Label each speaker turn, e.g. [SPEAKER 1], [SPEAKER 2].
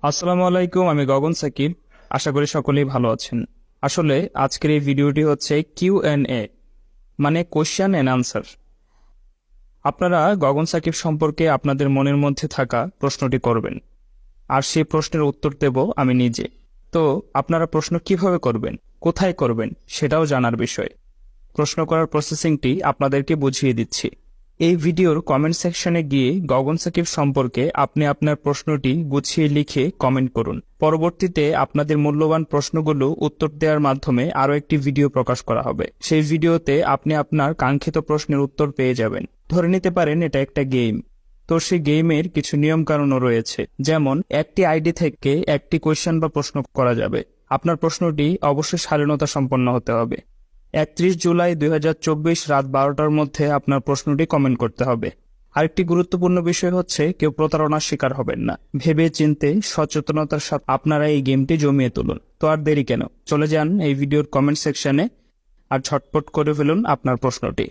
[SPEAKER 1] আসসালামু আলাইকুম, আমি গগন সাকিব। আশা করি সকলেই ভালো আছেন। আসলে আজকের এই ভিডিওটি হচ্ছে Q&A, মানে কোশ্চেন অ্যান্ড আনসার। আপনারা গগন সাকিব সম্পর্কে আপনাদের মনের মধ্যে থাকা প্রশ্নটি করবেন, আর সেই প্রশ্নের উত্তর দেব আমি নিজে। তো আপনারা প্রশ্ন কিভাবে করবেন, কোথায় করবেন, সেটাও জানার বিষয়। প্রশ্ন করার প্রসেসিংটি আপনাদেরকে বুঝিয়ে দিচ্ছি। এই ভিডিওর কমেন্ট সেকশনে গিয়ে গগন সাকিব সম্পর্কে আপনি আপনার প্রশ্নটি গুছিয়ে লিখে কমেন্ট করুন। পরবর্তীতে আপনাদের মূল্যবান প্রশ্নগুলো উত্তর দেওয়ার মাধ্যমে আরও একটি ভিডিও প্রকাশ করা হবে। সেই ভিডিওতে আপনি আপনার কাঙ্ক্ষিত প্রশ্নের উত্তর পেয়ে যাবেন। ধরে নিতে পারেন এটা একটা গেম, তো সেই গেমের কিছু নিয়ম কানুনও রয়েছে। যেমন একটি আইডি থেকে একটি কোয়েশ্চেন বা প্রশ্ন করা যাবে। আপনার প্রশ্নটি অবশ্যই শালীনতা সম্পন্ন হতে হবে। 31 জুলাই 2024 রাত 12টার মধ্যে আপনার প্রশ্নটি কমেন্ট করতে হবে। আরেকটি গুরুত্বপূর্ণ বিষয় হচ্ছে, কেউ প্রতারণার শিকার হবেন না। ভেবে চিন্তে সচেতনতার সাথে আপনারা এই গেমটি জমিয়ে তুলুন। তো আর দেরি কেন, চলে যান এই ভিডিওর কমেন্ট সেকশনে আর ঝটপট করে ফেলুন আপনার প্রশ্নটি।